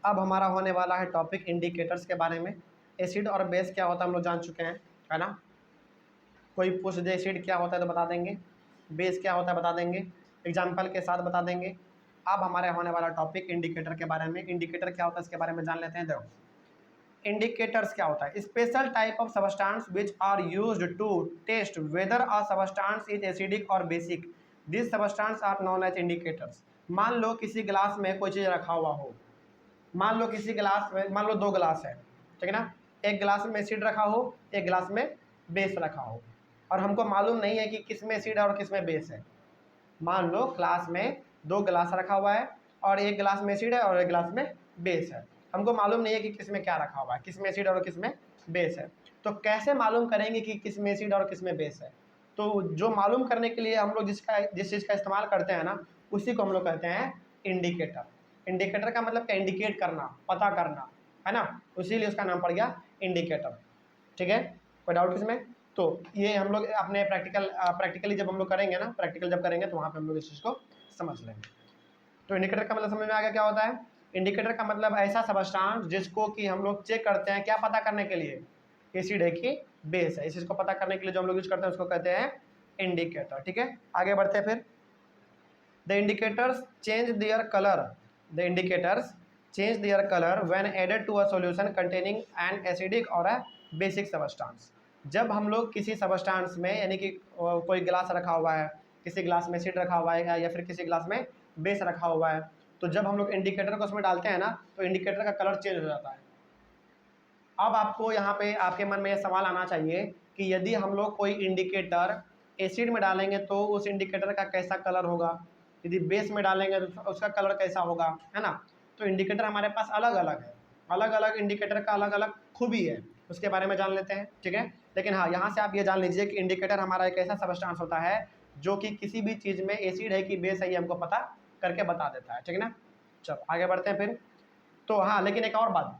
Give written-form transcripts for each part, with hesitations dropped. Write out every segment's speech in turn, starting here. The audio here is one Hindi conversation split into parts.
अब हमारा होने वाला है टॉपिक इंडिकेटर्स के बारे में। एसिड और बेस क्या होता है हम लोग जान चुके हैं, है ना। कोई पूछ दे एसिड क्या होता है तो बता देंगे, बेस क्या होता है बता देंगे, एग्जाम्पल के साथ बता देंगे। अब हमारे होने वाला टॉपिक इंडिकेटर के बारे में। इंडिकेटर क्या होता है इसके बारे में जान लेते हैं। देखो, इंडिकेटर्स क्या होता है, special type of substance which are used to test whether a substance is acidic और basic, this substance are known as indicators. मान लो किसी गिलास में कोई चीज़ रखा हुआ हो, मान लो किसी गिलास में, मान लो 2 गिलास है, ठीक है ना। एक गिलास में एसिड रखा हो, एक गिलास में बेस रखा हो, और हमको मालूम नहीं है कि किस में एसिड है और किस में बेस है। मान लो क्लास में 2 गिलास रखा हुआ है और एक गिलास में एसिड है और एक गिलास में बेस है। हमको मालूम नहीं है कि किस में क्या रखा हुआ है, किस में एसिड और किस में बेस है। तो कैसे मालूम करेंगे कि किस में एसिड और किस में बेस है? तो जो मालूम करने के लिए हम लोग जिस चीज़ का इस्तेमाल करते हैं ना, उसी को हम लोग कहते हैं इंडिकेटर। इंडिकेटर का मतलब क्या, इंडिकेट करना, पता करना, है ना। इसीलिए उसका नाम पड़ गया इंडिकेटर। ठीक है, कोई डाउट इसमें? तो ये हम लोग अपने प्रैक्टिकली जब हम लोग करेंगे ना, प्रैक्टिकल जब करेंगे तो वहाँ पे हम लोग इस चीज़ को समझ लेंगे। तो इंडिकेटर का मतलब समझ में आ गया क्या होता है। इंडिकेटर का मतलब ऐसा सबस्टांस जिसको कि हम लोग चेक करते हैं, क्या पता करने के लिए, एसिड है कि बेस है। इस चीज़ को पता करने के लिए जो हम लोग यूज करते हैं उसको कहते हैं इंडिकेटर। ठीक है, आगे बढ़ते हैं फिर। The indicators change their colour, the indicators change their colour when added to a solution containing an acidic और अ बेसिक सबस्टांस। जब हम लोग किसी सबस्टांस में, यानी कि कोई गिलास रखा हुआ है, किसी गिलास में एसिड रखा हुआ है या फिर किसी गिलास में बेस रखा हुआ है, तो जब हम लोग इंडिकेटर को उसमें डालते हैं ना, तो इंडिकेटर का कलर चेंज हो जाता है। अब आपको यहाँ पे आपके मन में यह सवाल आना चाहिए कि यदि हम लोग कोई इंडिकेटर एसिड में डालेंगे तो उस इंडिकेटर का कैसा कलर होगा, यदि बेस में डालेंगे तो उसका कलर कैसा होगा, है ना। तो इंडिकेटर हमारे पास अलग अलग है, अलग अलग इंडिकेटर का अलग अलग खूबी है, उसके बारे में जान लेते हैं। ठीक है, लेकिन हाँ, यहाँ से आप ये जान लीजिए कि इंडिकेटर हमारा एक ऐसा सबस्टांस होता है जो कि किसी भी चीज़ में एसिड है कि बेस है ये हमको पता करके बता देता है। ठीक है ना, चलो आगे बढ़ते हैं फिर। तो हाँ, लेकिन एक और बात,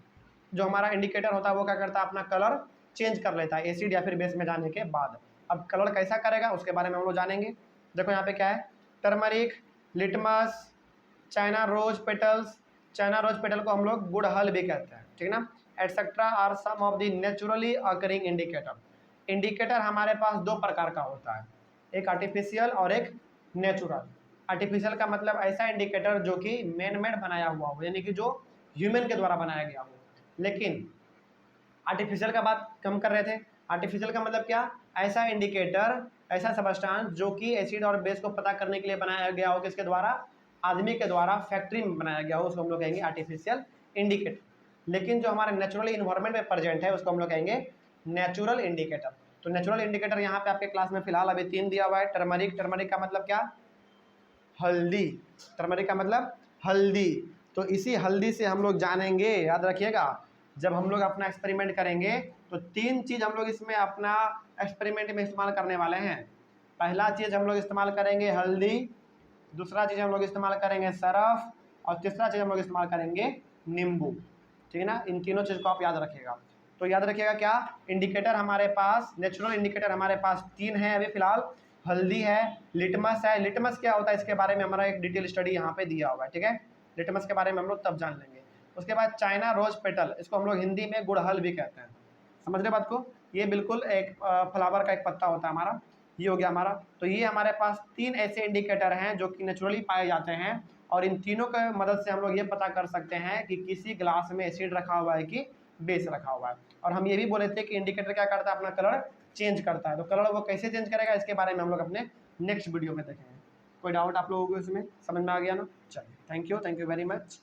जो हमारा इंडिकेटर होता है वो क्या करता है, अपना कलर चेंज कर लेता है एसिड या फिर बेस में जाने के बाद। अब कलर कैसा करेगा उसके बारे में हम लोग जानेंगे। देखो यहाँ पे क्या है, turmeric, litmus, China rose petals, China rose petal को हम लोग गुड़हल भी कहते हैं, ठीक है ना, etcetera are some of the naturally occurring indicator. Indicator हमारे पास 2 प्रकार का होता है, एक आर्टिफिशियल और एक नेचुरल। आर्टिफिशियल का मतलब ऐसा इंडिकेटर जो कि मैन मेड बनाया हुआ हो, यानी कि जो ह्यूमन के द्वारा बनाया गया हो। लेकिन आर्टिफिशियल का बात कम कर रहे थे। आर्टिफिशियल का मतलब क्या, ऐसा इंडिकेटर, ऐसा सबस्टांस जो कि एसिड और बेस को पता करने के लिए बनाया गया हो, किसके द्वारा, आदमी के द्वारा फैक्ट्री में बनाया गया हो, उसको हम लोग कहेंगे आर्टिफिशियल इंडिकेटर। लेकिन जो हमारे नेचुरल इन्वायरमेंट में प्रेजेंट है उसको हम लोग कहेंगे नेचुरल इंडिकेटर। तो नेचुरल इंडिकेटर यहाँ पे आपके क्लास में फिलहाल अभी 3 दिया हुआ है। टर्मरिक, टर्मरिक का मतलब क्या, हल्दी, टर्मरिक का मतलब हल्दी। तो इसी हल्दी से हम लोग जानेंगे, याद रखिएगा, जब हम लोग अपना एक्सपेरिमेंट करेंगे तो 3 चीज़ हम लोग इसमें अपना एक्सपेरिमेंट में इस्तेमाल करने वाले हैं। पहला चीज़ हम लोग इस्तेमाल करेंगे हल्दी, दूसरा चीज़ हम लोग इस्तेमाल करेंगे सरफ, और तीसरा चीज़ हम लोग इस्तेमाल करेंगे नींबू। ठीक है ना, इन तीनों चीज़ को आप याद रखिएगा। तो याद रखिएगा क्या, इंडिकेटर हमारे पास, नेचुरल इंडिकेटर हमारे पास 3 है अभी फिलहाल, हल्दी है, लिटमस है। लिटमस क्या होता है इसके बारे में हमारा एक डिटेल स्टडी यहाँ पे दिया हुआ है। ठीक है, लिटमस के बारे में हम लोग तब जान लेंगे। उसके बाद चाइना रोज पेटल, इसको हम लोग हिंदी में गुड़हल भी कहते हैं। समझ रहे बात को, ये बिल्कुल एक फ्लावर का एक पत्ता होता है हमारा, ये हो गया हमारा। तो ये हमारे पास 3 ऐसे इंडिकेटर हैं जो कि नेचुरली पाए जाते हैं, और इन तीनों के मदद से हम लोग ये पता कर सकते हैं कि किसी ग्लास में एसिड रखा हुआ है कि बेस रखा हुआ है। और हम ये भी बोले थे कि इंडिकेटर क्या करता है, अपना कलर चेंज करता है। तो कलर वो कैसे चेंज करेगा इसके बारे में हम लोग अपने नेक्स्ट वीडियो में देखेंगे। कोई डाउट आप लोगों को इसमें समझ में आ गया ना? चलिए, थैंक यू वेरी मच।